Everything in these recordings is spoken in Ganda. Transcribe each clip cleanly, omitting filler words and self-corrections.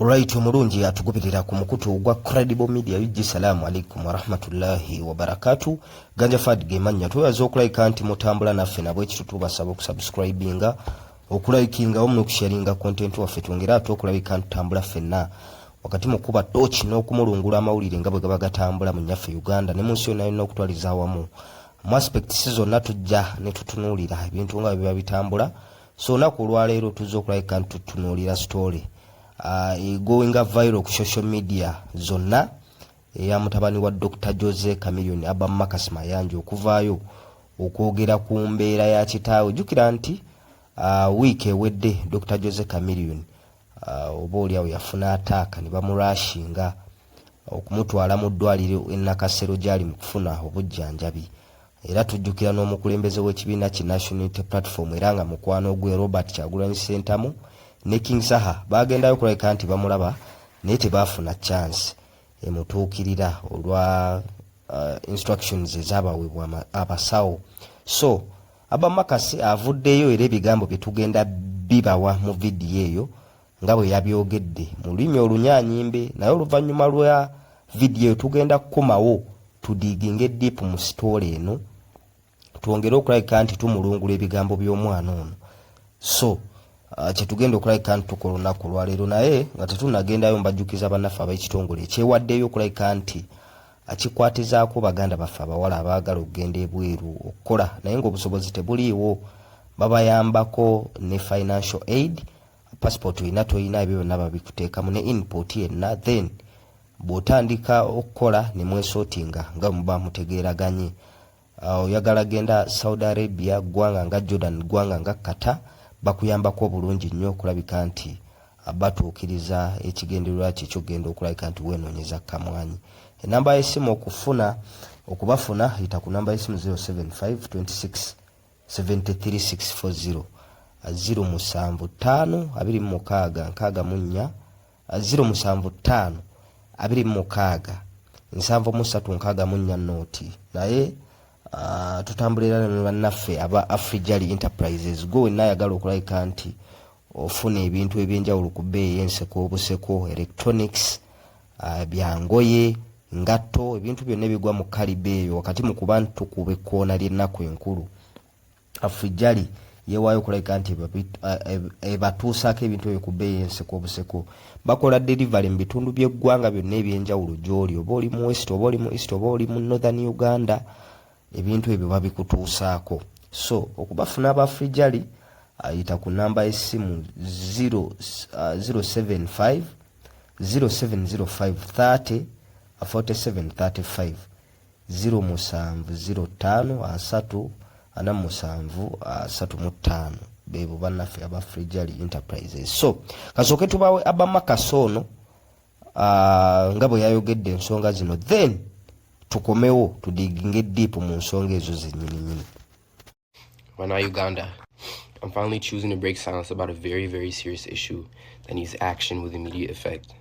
Alright, omulungi atugubirira ku mukutu gwa Credible Media UG. Salamu alaikum wa rahmatullahi wa barakatuh. Ganja Fad gemanya twebaza okulayika nti mutambula naffe nabwe kitu tubasaba okusubscribinga, okulayikinga omno okusharinga content waffe twongera okulabika ntambula ffenna wakati mu kuba torch n'okumulungula amawulire nga bwe gaba gatambula mu nyaffe Uganda ne mu nsi yonna yonna okutwaliza awamu. Mu aspect season tujja ne tutunuulira ebintu nga biba bitambula. So naku olwaleero tuzza okulayika nti tutunuulira story going viral ku social media zonna ya mutabani wa Dr. Jose Chameleone Abba Makasi Mayanja okuvaayo okwogera ku mbeera ya kitaawe. Jukira nti week ewedde Dr. Jose Chameleone oba oliawo yafuna ataaka ne bamurashinga okumutwala mu ddwaliro Nakasero gyali mu kufuna obujjanjabi. Era tujjukira n'omukulembeze w'ekibiina ki National Unity Platform era nga mukwano gwe Robert Kyagulanyi Ssentamu ne King Saha bagendayo kulabika nti bamulaba naye tebaafuna chance emutuukirira olwa instructions ezabaweebwa abasawo. So Abba Makasi avuddeyo era ebigambo bye tugenda bibawa mu vidiyo eyo nga bwe yabyogedde mu lulimi olunyanyimbe, naye oluvannyuma lwa vidiyo tugenda kukomawo tudiginge deep mu story eno twongere okulabika nti tumulungula ebigambo by'omwana ono. So kyetugenda okulabika nti tukola olunaku olwaleero, naye nga tetunagendayo mbajjukiza bannaffe ab'ekitongole ekyewaddeyo okulabika nti akikwatizaako baganda baffe abawala abaagala okugenda ebweru okukola naye ng'obusobozi tebuliiwo. Babayambako ne financial aid, passport olina toyina, ebyo byonna babikuteekamu ne input yenna, then bw'otandika okukola ne mwesotinga nga muba mutegeeraganye. Oyagala genda Saudi Arabia, ggwanga nga Jordan, ggwanga nga Qatar, bakuyambako obulungi nnyo okulabika nti batuukiriza ekigendererwa kye kyogenda okulabika nti weenoonyeza kamwanyi. Enamba y'essimu okubafuna yita ku namba y'essimu 075 26 73640 075 26 64 075 26 736 noti. Naye tutambulira ne bannaffe aba Afrijali Enterprises. Go nayagala okulabika nti ofuna ebintu ebyenjawulo ku bbeeyi enseko, obuseko, electronics, byangoye, ngatto, ebintu byonna ebigwa mu kalibe eyo wakati mu kuba ntukube koona ly'ennaku enkulu. Afrijali yeewaayo okulabika nti ebatuusaako ebintu ebyo ku bbeeyi enseko, obuseko. Bakola delivery mu bitundu by'eggwanga byonna ebyenjawulo gy'oli, oba oli mu west, oba oli mu east, oba oli mu northern Uganda, ebintu ebyo babikutuusaako. So okubafuna Abafrijali ayita ku namba y'essimu 075 0705 30 47 35 07053 47 bebo bannaffe Abafrijali Enterprises. So kasooke tubawe Abba Makasi ono nga bwe yayogedde ensonga zino, then tukomewo tudiginge deep mu nsonga ezo zennyini. Wana Uganda, I'm finally choosing to break silence about a very, very serious issue that needs action with immediate effect.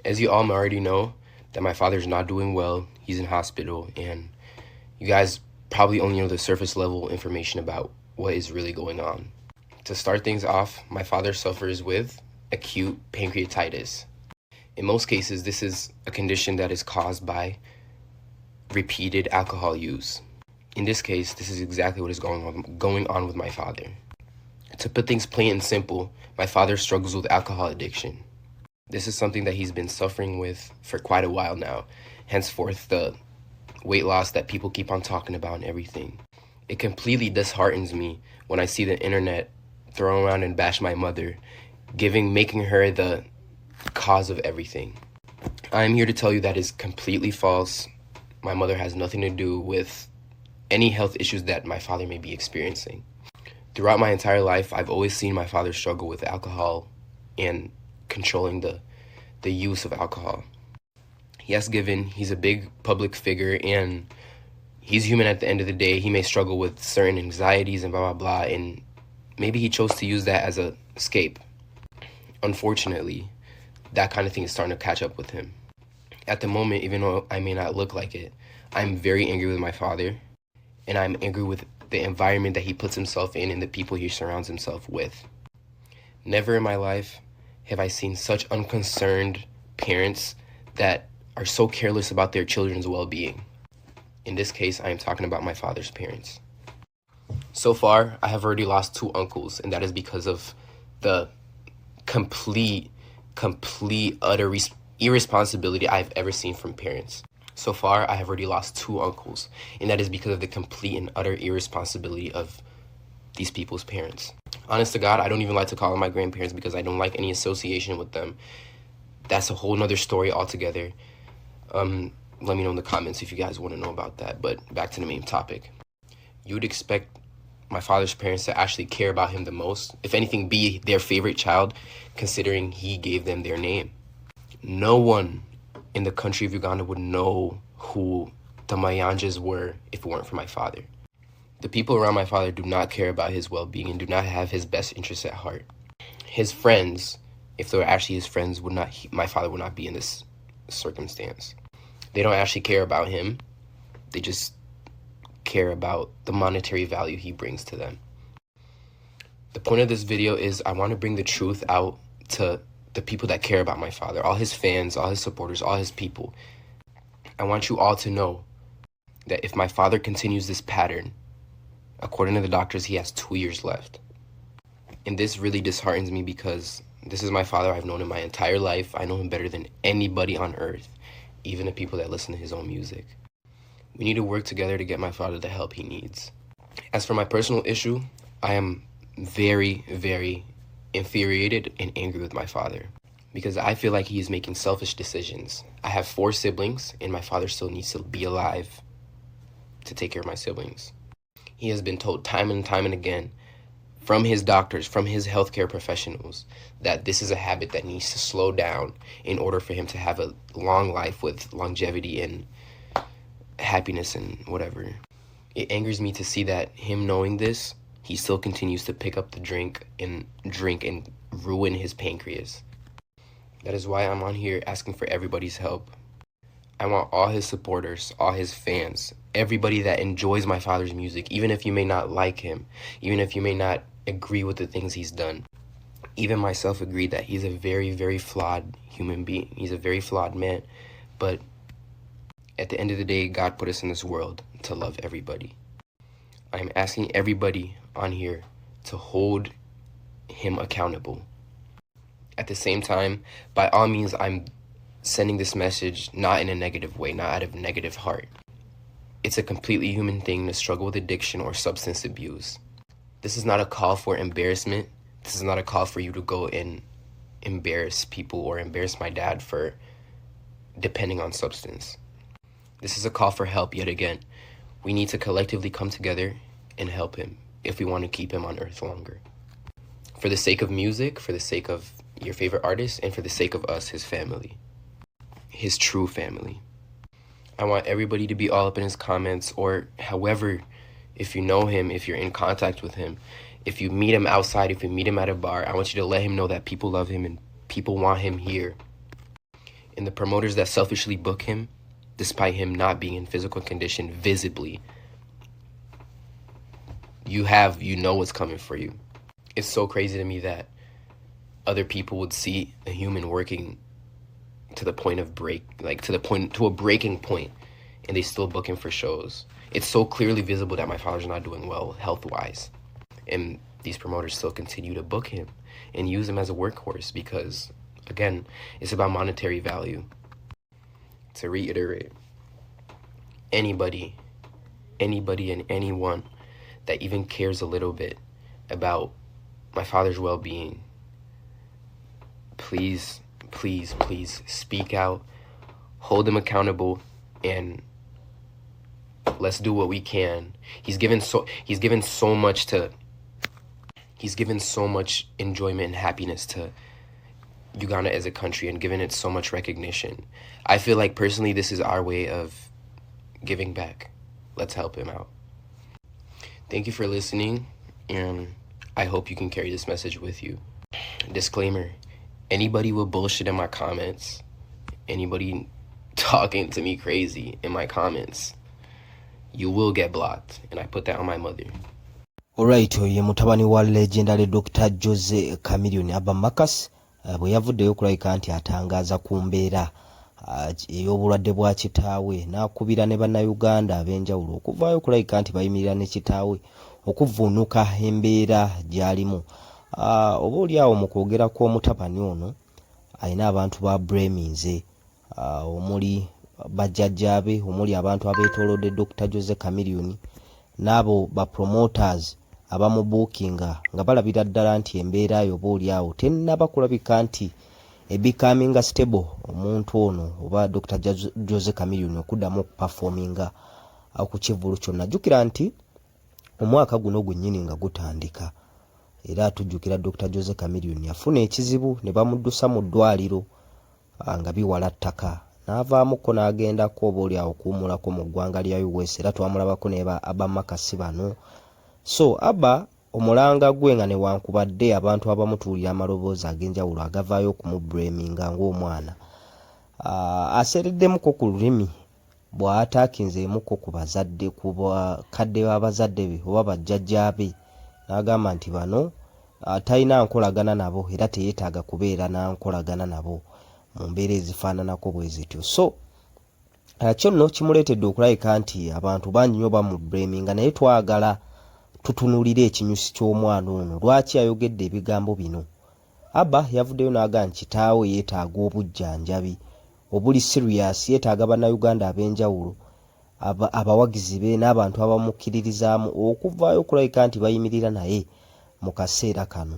As you all already know, that my father's not doing well, he's in hospital, and you guys probably only know the surface level information about what is really going on. To start things off, my father suffers with acute pancreatitis. In most cases, this is a condition that is caused by repeated alcohol use. In this case, this is exactly what is going on with my father. To put things plain and simple, my father struggles with alcohol addiction. This is something that he's been suffering with for quite a while now, henceforth the weight loss that people keep on talking about and everything. It completely disheartens me when I see the internet throw around and bash my mother, making her the cause of everything. I am here to tell you that is completely false. My mother has nothing to do with any health issues that my father may be experiencing. Throughout my entire life, I've always seen my father struggle with alcohol and controlling the use of alcohol. Yes, given he's a big public figure and he's human at the end of the day, he may struggle with certain anxieties and blah, blah, blah, and maybe he chose to use that as a escape. Unfortunately, that kind of thing is starting to catch up with him. At the moment, even though I may not look like it, I'm very angry with my father, and I'm angry with the environment that he puts himself in and the people he surrounds himself with. Never in my life have I seen such unconcerned parents that are so careless about their children's well-being. In this case, I am talking about my father's parents. So far, I have already lost 2 uncles, and that is because of the complete, utter irresponsibility I've ever seen from parents. So far, I have already lost 2 uncles, and that is because of the complete and utter irresponsibility of these people's parents. Honest to God, I don't even like to call them my grandparents because I don't like any association with them. That's a whole nother story altogether. Let me know in the comments if you guys want to know about that. But back to the main topic. You would expect my father's parents to actually care about him the most. If anything, be their favorite child, considering he gave them their name. No one in the country of Uganda would know who the Mayanjas were if it weren't for my father. The people around my father do not care about his well-being and do not have his best interests at heart. His friends, if they were actually his friends, my father would not be in this circumstance. They don't actually care about him. They just care about the monetary value he brings to them. The point of this video is I want to bring the truth out to the people that care about my father, all his fans, all his supporters, all his people. I want you all to know that if my father continues this pattern, according to the doctors, he has 2 years left. And this really disheartens me because this is my father I've known him my entire life. I know him better than anybody on earth, even the people that listen to his own music. We need to work together to get my father the help he needs. As for my personal issue, I am very, very infuriated and angry with my father because I feel like he is making selfish decisions. I have 4 siblings and my father still needs to be alive to take care of my siblings. He has been told time and time and again from his doctors, from his healthcare professionals, that this is a habit that needs to slow down in order for him to have a long life with longevity and happiness and whatever. It angers me to see that him knowing this, he still continues to pick up the drink and ruin his pancreas. That is why I'm on here asking for everybody's help. I want all his supporters, all his fans, everybody that enjoys my father's music, even if you may not like him, even if you may not agree with the things he's done. Even myself agreed that he's a very, very flawed human being. He's a very flawed man. But at the end of the day, God put us in this world to love everybody. I'm asking everybody on here to hold him accountable. At the same time, by all means, I'm sending this message not in a negative way, not out of negative heart. It's a completely human thing to struggle with addiction or substance abuse. This is not a call for embarrassment. This is not a call for you to go and embarrass people or embarrass my dad for depending on substance. This is a call for help yet again. We need to collectively come together and help him if we want to keep him on earth longer. For the sake of music, for the sake of your favorite artist, and for the sake of us, his family. His true family. I want everybody to be all up in his comments, or however, if you know him, if you're in contact with him, if you meet him outside, if you meet him at a bar, I want you to let him know that people love him and people want him here. And the promoters that selfishly book him, despite him not being in physical condition visibly, you know what's coming for you. It's so crazy to me that other people would see a human working to the point of to a breaking point, and they still book him for shows. It's so clearly visible that my father's not doing well health-wise, and these promoters still continue to book him and use him as a workhorse because, again, it's about monetary value. To reiterate, anybody and anyone that even cares a little bit about my father's well-being, please speak out, hold him accountable, and let's do what we can. He's given so much enjoyment and happiness to Uganda as a country and given it so much recognition. I feel like personally this is our way of giving back. Let's help him out. Thank you for listening, and I hope you can carry this message with you. Disclaimer, anybody with bullshit in my comments, anybody talking to me crazy in my comments, you will get blocked, and I put that on my mother. Alright, ye mutabani wa legendary Dr. Jose Chameleone Aba Marcus bwe yavuddeyo okulabika nti atangaza ku mbeera ey'obulwadde bwa kitaawe n'akubira ne bannayuganda ab'enjawulo okuvaayo okulabika nti bayimirira ne kitaawe okuvvuunuka embeera gy'alimu. Oba oli awo mu kwogera kw'omutabani ono alina abantu ba Breminze, omuli bajjajjaabe, omuli abantu abeetoolodde Dr. Jose Chameleone n'abo ba promoters abamubuukinga nga balabira ddala nti embeera yo oba oli awo tennaba kulabika nti becoming stable omuntu ono oba Dr. Jose Chameleone okuddamu okuperforminga ku kivvulu kyonna. Jjukira nti omwaka guno gwennyini nga gutandika era tujjukira Dr. Jose Chameleone yafuna ekizibu ne bamuddusa mu ddwaliro nga biwala ttaka n'avaamuko n'agendako oba oli awo kuwumulako mu ggwanga lya US era twamulabako ne abamakasi bano. So Abba omulanga gwe nga newankubadde abantu abamutuulira amaloboozi ag'enjawulo agavaayo okumubuleminga ng'omwana asereddemuko ku lulimi bw'ataakinzeemuko ku bazadde ku bakadde b'abazadde be oba bajjajjaabe n'agamba nti bano talina nkolagana nabo era teyeetaaga kubeera na nkolagana nabo mu mbeera ezifaananako bwe zityo. So kyo nno kimuleetedde okulabika nti abantu bangi nnyo bamubuleminga naye twagala tutunulire ekinyusi ky'omwana ono lwaki ayogedde ebigambo bino. Abba yavuddeyo n'agamba nti kitaawe yeetaaga obujjanjabi obuli serious, yeetaaga bannayuganda ab'enjawulo abawagizi be n'abantu abamukkiririzaamu okuvaayo okulabika nti bayimirira naye mu kaseera kano.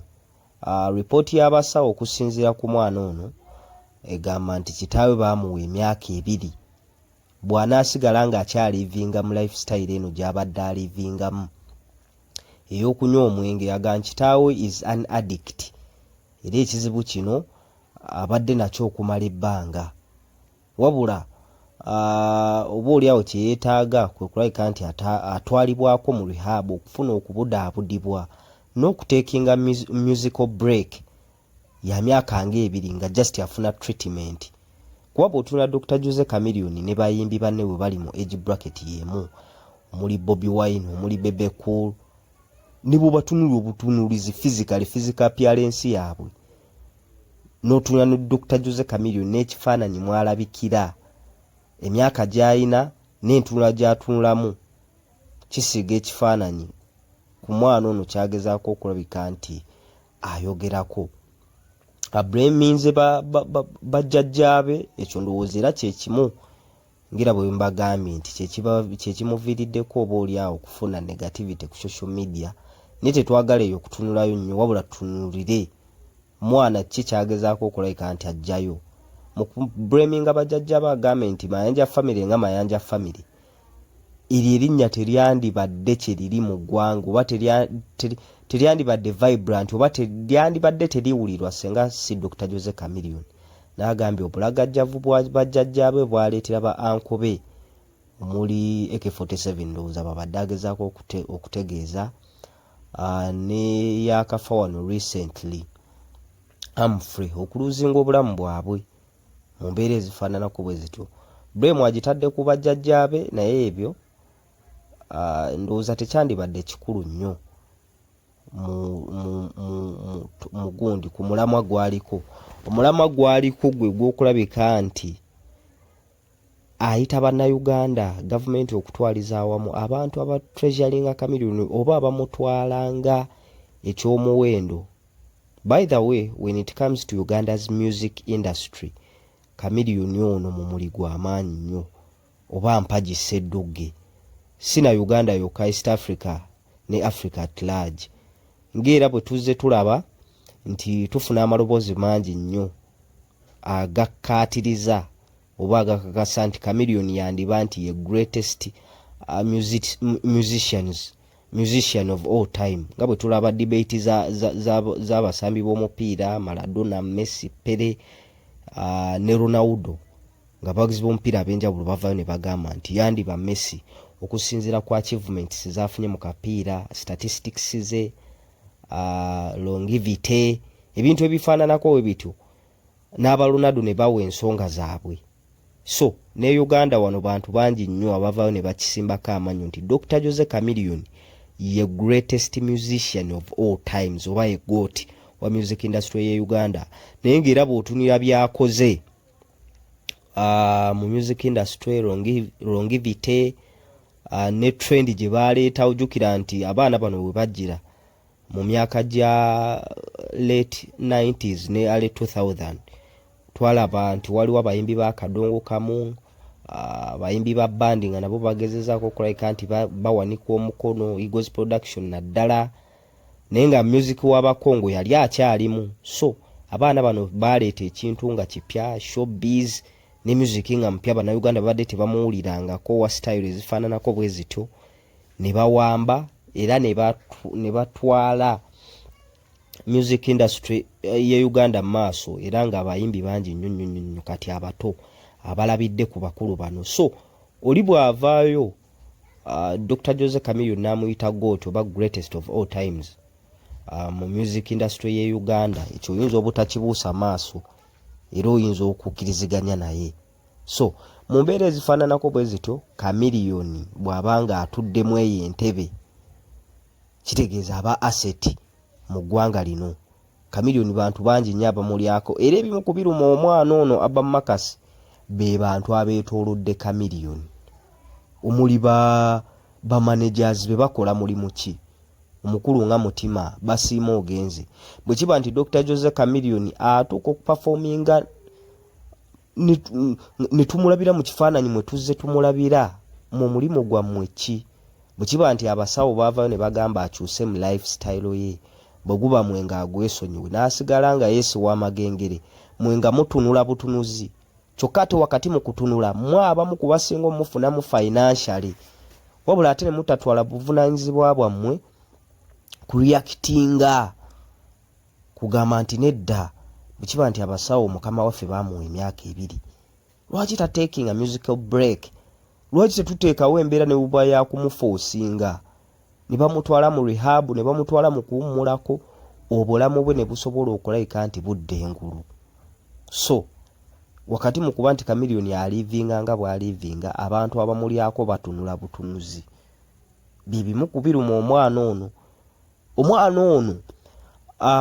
Ripooti y'abasawo okusinziira ku mwana ono egamba nti kitaawe baamuwa emyaka 2 bw'anaasigala ng'akyalivinga mu lifestyle eno gy'abadde alivingamu ey'okunywa omwenge. Agamba kitaawe is an addict era ekizibu kino abadde nakyo okumala ebbanga wabula oba oli awo kyeyeetaaga kwe kulabika nti atwalibwako mu rehab okufuna okubudaabudibwa n'okuteekinga musical break ya myaka nga 2 nga just afuna treatment. Kuba bw'otunula Dr. Jose Chameleone ne bayimbi banne bwe bali mu age bracket yemu omuli Bobby Wine omuli Bebe Cool ne bwe batunula obutunulizi physical appearance yaabwe n'otunula ne Dr. Jose Chameleone n'ekifaananyi mwalabikira emyaka gy'alina n'entunula gy'atunulamu kisiga ekifaananyi ku mwana ono kyagezaako okulabika nti ayogerako. Breminze bajjajjaabe ekyo ndowooza era kyekimu ngira bwe mbagambye nti kyekimuviiriddeko oba oli awo okufuna negativity ku social media naye tetwagala eyo okutunulayo nnyo wabula tutunulire mwana ki kyagezaako okulabika nti ajjayo mu kubleminga bajjajjaabe agambe nti Mayanja family nga Mayanja family eri erinnya teryandibadde kye liri mu ggwanga oba teryandibadde vibrant oba teryandibadde teriwulirwa senga si Dr. Jose Chameleone. N'agambye obulagajjavu bwa bajjajjaabe bwaleetera ba anko be omuli AK47 ndowooza babadde agezaako okutegeeza ne yakafa wano recently Humphrey okuluzinga obulamu bwabwe mu mbeera ezifaananako bwe zityo. Blame agitadde ku bajjajjaabe naye ebyo ndowooza tekyandibadde kikulu nnyo mu gundi ku mulamwa gwaliko. Omulamwa gwaliko gwe gw'okulabika nti ayita bannayuganda gavumenti okutwaliza awamu abantu aba treasuringa Chameleone oba abamutwalanga ekyomuwendo. By the way, when it comes to Uganda's music industry, Chameleone ono mu muli gw'amaanyi nnyo oba mpagi Ssedduge. Sina Uganda yokka, East Africa ne Africa at large. Ng'era bwe tuzze tulaba nti tufuna amaloboozi mangi nnyo agakkaatiriza oba agakakasa nti Chameleone yandiba nti ye greatest musician of all time. Nga bwe tulaba debate z'abasambi b'omupiira Maradona, Messi, Pele ne Ronaldo nga bagizi b'omupiira ab'enjawulo bavaayo ne bagamba nti yandiba Messi okusinziira ku achievements z'afunye mu kapiira, statistics ze, longevity, ebintu ebifaananako we bityo n'aba Ronaldo ne bawa ensonga zaabwe. So ne Uganda wano bantu bangi nnyo abavaayo ne bakisimbako amanyo nti Dr. Jose Chameleone ye greatest musician of all times oba ye GOAT wa music industry ye Uganda naye ngera bw'otunira byakoze mu music industry longevity ne trend gye baleeta ojjukira nti abaana bano bwe bajjira mu myaka gya late 90s ne early 2000 twalaba nti waliwo abayimbi ba Kadongo Kamu abayimbi ba bandi nga nabo bagezezaako okulabika nti bawanika omukono Eagles Production naddala naye nga music w'abakongo yali akyalimu. So abaana bano baleeta ekintu nga kipya showbiz ne music nga mpya bannayuganda babadde tebamuwulirangako wa style ezifaananako bwe zityo ne bawamba era ne batwala music industry ye Uganda maaso era nga abayimbi bangi nnyo kati abato abalabidde ku bakulu bano. So oli bw'avaayo Dr. Jose Chameleone n'amuyita GOAT oba greatest of all times mu music industry ye Uganda, ekyo oyinza obutakibuusa maaso era oyinza okukkiriziganya naye. So mu mbeera ezifaananako bwe zityo Chameleone bw'abanga atuddemu eyo entebe kitegeeza aba asset mu ggwanga lino. Chameleone bantu bangi nnyo abamulyako era ebimu ku biruma omwana ono Abba Makasi be bantu abeetoolodde Chameleone omuli ba managers be bakola mulimu ki omukulu nga mutima basiima ogenze bwe kiba nti Dr. Jose Chameleone atuuka okuperforminga ne tumulabira mu kifaananyi mwe tuzze tumulabira mu mulimu gwammwe ki bwe kiba nti abasawo baavayo ne bagamba akyuse mu lifestyle ye bwe guba mwenga agwesonyiwe n'asigala nga yeesiwa amagengere mwenga mutunula butunuzi kyokka ate wakati mu kutunula abamu ku basinga omufunamu financially wabula ate ne mutatwala buvunaanyizibwa bwammwe ku reactinga kugamba nti nedda bwe kiba nti abasawo mukama waffe baamuwa emyaka 2 lwaki ta taking a musical break lwaki tetuteekawo embeera ne buba ya kumufoosinga ne bamutwala mu rehab ne bamutwala mu kuwummulako obulamu bwe ne busobola okulabika nti budde engulu. So wakati mu kuba nti Chameleone alivinga nga bw'alivinga abantu abamulyako batunula butunuzi bibimu ku biruma omwana ono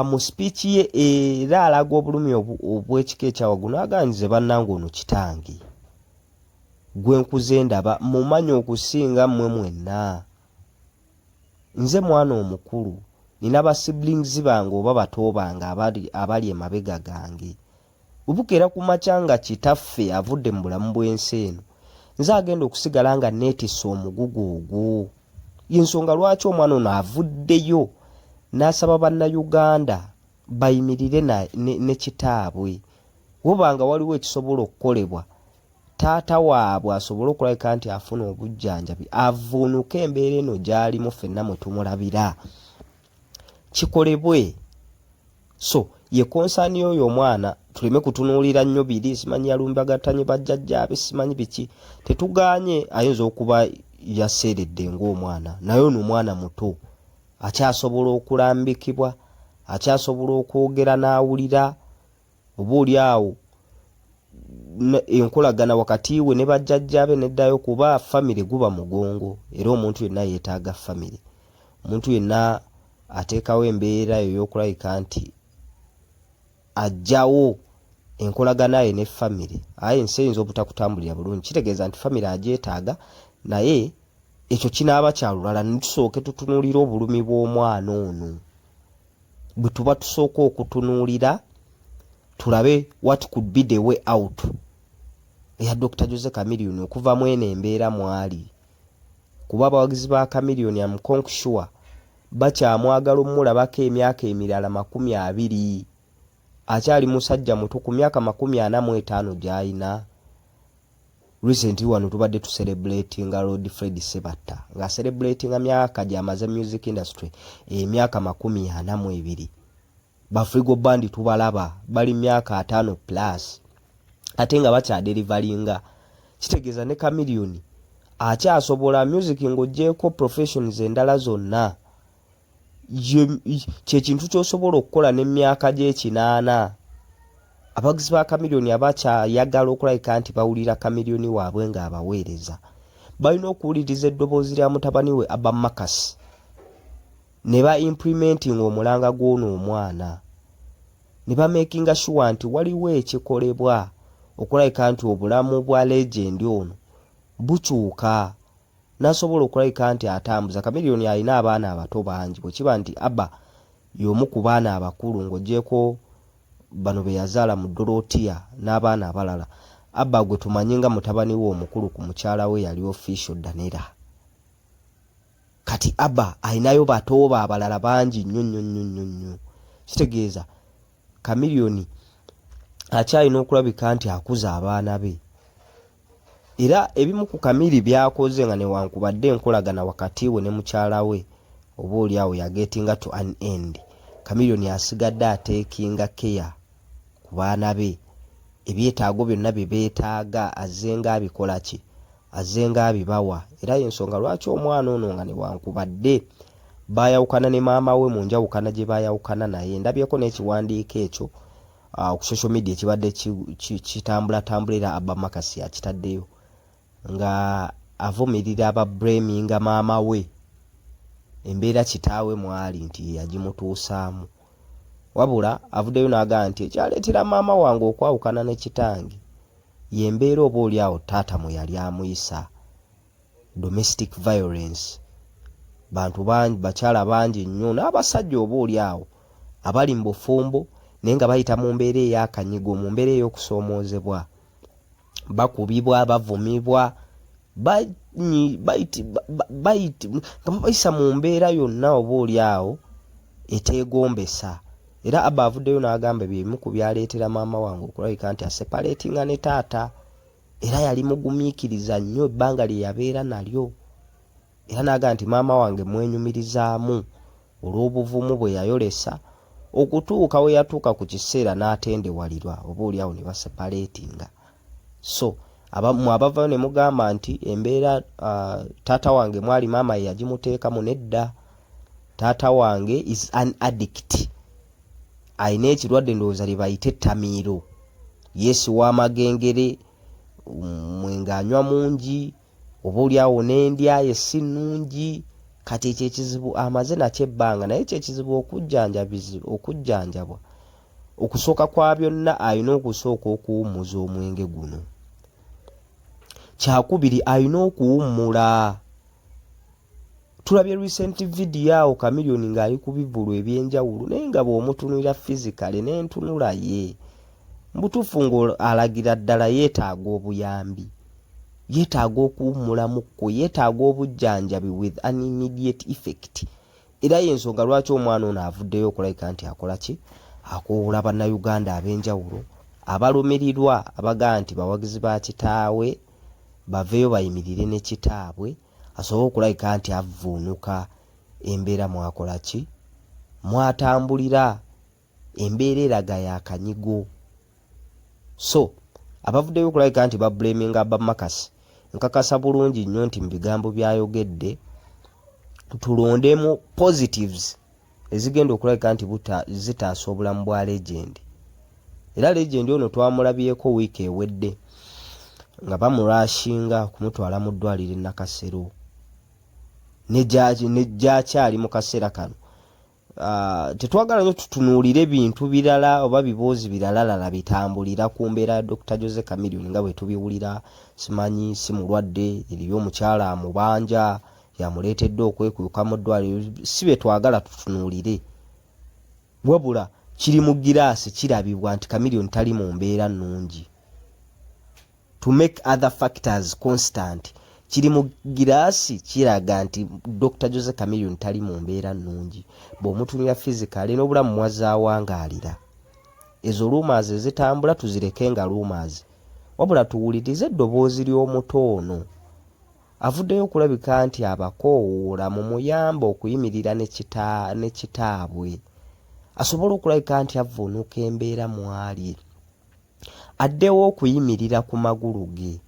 mu speech ye era alaga obulumi obw'ekika ekyawaggulu n'aganyize bannange ono kitange gwe nkuze ndaba mumanyi okusinga mmwe mwenna nze mwana omukulu nina ba siblings bange oba bato bange abali emabega gange obukeera ku makyanga kitaffe avudde mu bulamu bw'ensi eno nze agenda okusigala nga neetisse omugugu ogwo y'ensonga lwaki omwana ono avuddeyo n'asaba bannayuganda bayimirire ne kitaabwe wobanga waliwo ekisobola okukolebwa taata waabwe asobole okulabika nti afuna obujjanjabi avuunuka embeera eno gy'alimu ffenna mwe tumulabira kikolebwe. So ye konsaani y'oyo omwana tuleme kutunuulira nnyo biri simanyi yalumbagatanye bajjajjaabe simanyi biki tetuganye ayinza okuba yaseeredde ng'omwana naye ono omwana muto akyasobola okulambikibwa akyasobola okwogera n'awulira oba oli awo enkolagana wakati we ne bajjajjaabe neddayo kuba famire guba mugongo era omuntu yenna yeetaaga famire omuntu yenna ateekawo embeera eyo y'okulabika nti ajjawo enkolagana ye ne famire aye ensi eyinza obutakutambulira bulungi kitegeeza nti famire agyetaaga naye ekyo kinaaba kyalulala netusooke tutunuulira obulumi bw'omwana ono bwe tuba tusooka okutunuulira tulabe what could be the way out eya Dr. Jose Chameleone okuva mu eno embeera mwali kuba abawagizi ba Chameleone am sure bakyamwagala omulabako emyaka emirala 20 akyali musajja muto ku myaka 45 gy'ayina. Recently wano tubadde tu celebratinga Lord Fred Sebatta nga celebratinga myaka gy'amaze music industry emyaka 42 Bafrigo Band tubalaba bali myaka 5 plus ate nga bakyadeliveringa kitegeeza ne Chameleone akyasobola music ng'oggyeko professions endala zonna kyekintu ky'osobola okukola n'emyaka gy'ekinaana. Abagizi ba Chameleone abakyayagala okulabika nti bawulira Chameleone waabwe ng'abaweereza balina okuwuliriza eddoboozi lya mutabani we Abba Makasi ne ba implementing omulanga gw'ono omwana ne bamakinga sure nti waliwo ekikolebwa okulabika nti obulamu bwa legend ono bukyuka nasobola okulabika nti atambuza. Chameleone alina abaana abato bangi bwe kiba nti Abba y'omu ku baana abakulu ng'ogyeko bano be yazaala mu Dorotia n'abaana abalala. Abba gwe tumanyi nga mutabani we omukulu ku mukyala we yali Official Danera. Kati Abba alinayo batooba abalala bangi nnyo. Kitegeeza Chameleone akyalina okulabika nti akuza abaana be. Era ebimu ku Kamili byakoze nga newankubadde enkolagana wakati we ne mukyala we oba oliawo yagetinga to an end. Chameleone asigadde ateekinga care ku baana be. Ebyetaago byonna bye beetaaga azenga abikola ki? Azenga abibawa. Era y'ensonga lwaki omwana ono nga newankubadde bayawukana ne maama we mu njawukana gye bayawukana naye. Ndabyeko n'ekiwandiiko ekyo ku social media ekibadde kitambula Abba Makasi akitaddeyo nga avumirira abablaminga maama we embeera kitaawe mwali nti yagimutuusaamu. Wabula avuddeyo n'agaa nti ekyaleetera maama wange okwawukana ne kitange yembeera oba oliawo taata mwe yali amuyisa. Domestic violence. Bantu bangi bakyala bangi nnyo n'abasajja oba oliawo abali mu bufumbo naye nga bayita mu mbeera ey'akanyigo, mu mbeera ey'okusoomoozebwa, bakubibwa, bavumibwa, nga babayisa mu mbeera yonna oba oliawo eteegombesa. Era Abba avuddeyo n'agamba byemu ku byaleetera maama wange okulabika nti aseparatinga ne taata. Era yali mugumiikiriza nnyo ebbanga lye yabeera nalyo. Era n'agamba nti maama wange mwenyumirizaamu olw'obuvumu bwe yayolesa okutuuka we yatuuka ku kiseera n'atendewalirwa oba oliawo ne baseparatinga. So abavayo ne mugamba nti embeera taata wange mwali maama ye yagimuteekamu. Nedda, taata wange is an addict. Ayina ekirwadde ndowooza lye bayita ettamiiro. Yeesiwa amagengere, mwenge anywa mungi, oba oliawo n'endya ye si nnungi. Kati ekyo ekizibu amaze nakyo ebbanga naye kyekizibu okujjanjabwa. Okusooka kwa byonna alina okusooka okuwummuza omwenge guno. Kyakubiri alina okuwummula. Tulabye recent video awo Chameleone ng'ali ku bivulu ebyenjawulo naye nga bw'omutunulira physically n'entunula ye. Mbutuufu ng'alagira ddala yeetaaga obuyambi. Yeetaaga okuwummula mukko, yeetaaga obujjanjabi with an immediate effect. Era y'ensonga lwaki omwana ono avuddeyo okulabika nti akola ki? Akoowoola bannayuganda ab'enjawulo abalumirirwa abagaa nti bawagizi ba kitaawe baveeyo bayimirire ne kitaabwe asobole okulabika nti avvuunuka embeera mwakola ki? Mwatambulira embeera eraga yakanyigo. So abavuddeyo okulabika nti bablaminga Abba Makasi nkakasa bulungi nnyo nti mu bigambo byayogedde tulondemu positives ezigenda okulabika nti zitaasa obulamu bwa legend. Era legend ono twamulabyeko wiiki ewedde nga bamurashinga kumutwala mu ddwaliro Nakasero nejjakyali mu kaseera kano. Tetwagala nnyo tutunuulire bintu birala oba biboozi birala bitambulira ku mbeera ya Dr. Jose Chameleone nga bwe tubiwulira. Simanyi si mulwadde, eriyo omukyala amubanja yamuleetedde okwekuyuka mu ddwaliro. Si bye twagala tutunuulire. Wabula kiri mu giraasi kirabibwa nti Chameleone tali mu mbeera nnungi. To make other factors constant, kiri mu giraasi kiraga nti Dr. Jose Chameleone tali mu mbeera nnungi. Bw'omutunira physically n'obulamu mwazaawangaalira. Ezo rumors ezitambula tuzireke nga rumors. Wabula tuwulirize eddoboozi ly'omuto ono. Avuddeyo okulabika nti abakoowoola mu muyamba okuyimirira ne kitaabwe. Asobole okulabika nti avvuunuka embeera mwali. Addewo okuyimirira ku magulu ge.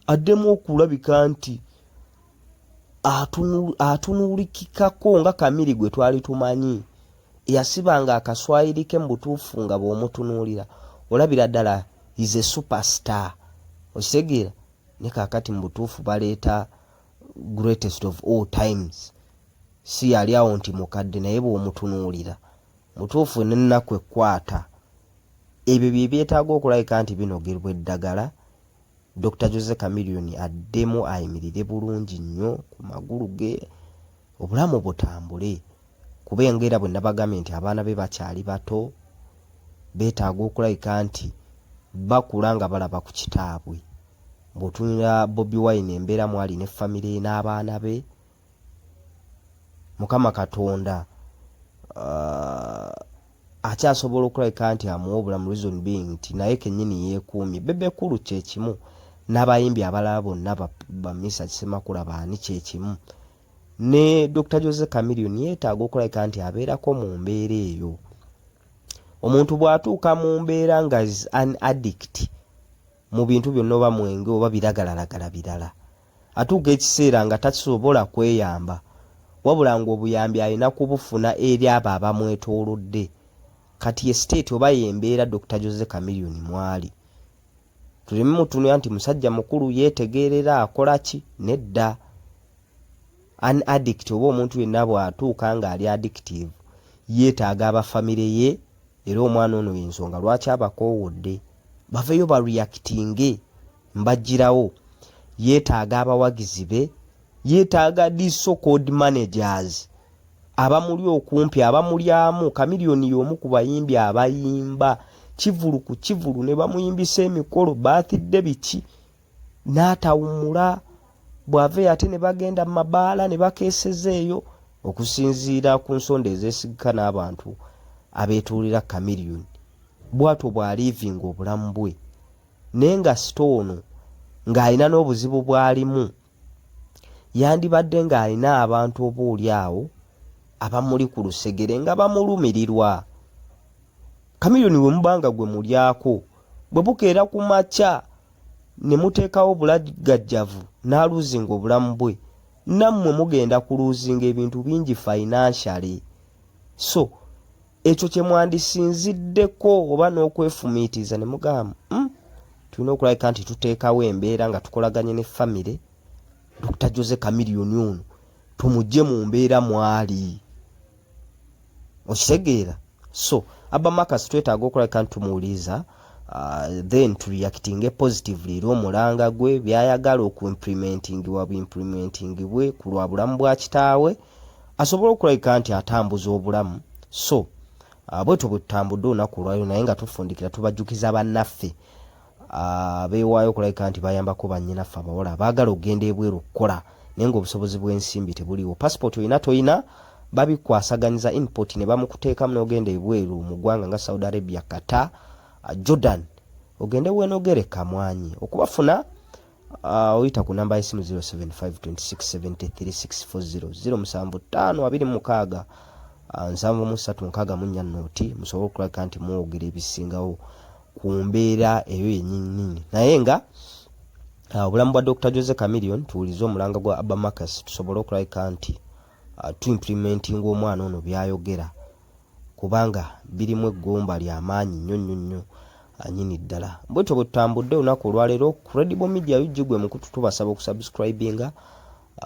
Addemu okulabika nti atunuulikikako nga Kamili gwe twali tumanyi. Eyasibanga akaswayiri ke mu butuufu nga bw'omutunuulira olabira ddala is a superstar. Okitegeera ne kaakati mu butuufu baleeta greatest of all times. Si yali awo nti mukadde naye bw'omutunuulira mutuufu n'ennaku ekkwata ebyo bye byetaaga okulabika nti binogerwa eddagala. Dr. Jose Chameleone addemu ayimirire bulungi nnyo ku magulu ge obulamu butambule, kubengeera bwe nabagambye nti abaana be bakyali bato beetaaga okulabika nti bakula nga balaba ku kitaabwe. Bw'otunira Bobi Wine embeera mwali ne famire n'abaana be, Mukama Katonda akyasobola okulabika nti amuwa obulamu, reason being nti naye kennyini yeekuumye. Bebe Cool kye kimu, n'abayimbi abalala bonna ba Mr. Kisemakula baani kye kimu. Ne Dr. Jose Chameleone yeetaaga okulabika nti abeerako mu mbeera eyo. Omuntu bw'atuuka mu mbeera nga is an addict mu bintu byonna oba mwenge oba biragalalagala birala, atuuka ekiseera nga tasobola kweyamba, wabula ng'obuyambi alina kubufuna eri abo abamwetoolodde. Kati ye state oba yembeera Dr. Jose Chameleone mwali. Tuleme mutunula nti musajja mukulu yeetegeerera akola ki? Nedda. An addict oba omuntu yenna bw'atuuka nga ali addictive yeetaaga abafamire ye, era omwana ono y'ensonga lwaki abakoowodde. Baveyo ba reactinge mbagirawo. Yeetaaga abawagizi be, yeetaaga these so-called managers abamuli okumpi, abamulyamu. Chameleone y'omu ku bayimbi abayimba kivulu ku kivulu, ne bamuyimbisa emikolo baatidde biki n'atawumula. Bw'ave ate ne bagenda mu mabaala ne bakeeseza eyo, okusinziira ku nsonda ezeesigika n'abantu abeetuulira Chameleone. Bw'atyo bw'aliivinga obulamu bwe, naye nga Stone ng'alina n'obuzibu bw'alimu, yandibadde ng'alina abantu obooli awo abamuli ku lusegere nga bamulumirirwa. Chameleone we mubanga gwe mulyako, bwe bukeera ku makya ne muteekawo bulagajjavu n'aluzinga obulamu bwe, nammwe mugenda kuluzinga ebintu bingi financially. So ekyo kye mwandisinziddeko oba n'okwefumiitiza ne mugamba tulina okulabika nti tuteekawo embeera nga tukolaganye ne famire. Dr. Jose Chameleone ono tumugye mu mbeera mwali, okitegeera? So Abba Marcus twetaaga okulabika nti tumuwuliza, then tureactinge positively eri omulanga gwe, byayagala okuimplementingibwa bwe ku lwa bulamu bwa kitaawe, asobole okulabika nti atambuza obulamu. So bwetyo bwe tutambudde olunaku olwayo, naye nga tufundikira tubajjukiza bannaffe beewaayo okulabika nti bayambako bannyinaffe abawala abaagala okugenda ebweru okukola naye ng'obusobozi bw'ensimbi tebuliwo. Passport oyina toyina, babikwasaganyiza import ne bamukuteekamu n'ogenda ebweru mu ggwanga nga Saudi Arabia, Qatar, Jordan, ogende wenogereka mwanyi. Okubafuna oyita ku namba y'essimu 0752673640 075 736 musobole okulabika nti mwogera ebisingawo ku mbeera eyo yennyini. Naye nga obulamu bwa Dr. Jose Chameleone tuwulize omulanga gwa Abba Marcus tusobole okulabika nti tuimplementinga omwana ono byayogera, kubanga birimu eggomba ly'amaanyi nnyo anyini ddala. Bwetyo bwe tutambudde olunaku olwaleero, Credible Media yujjigwe mukutu tubasaba okusubscribinga,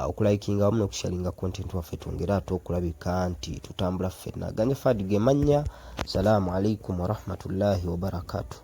okulayikinga wamu n'okusharinga content waffe, twongera ate okulabika nti tutambula ffenna. Ganja Fadi ge mannya. Salaamu alaikum wa rahmatullahi wa barakatuh.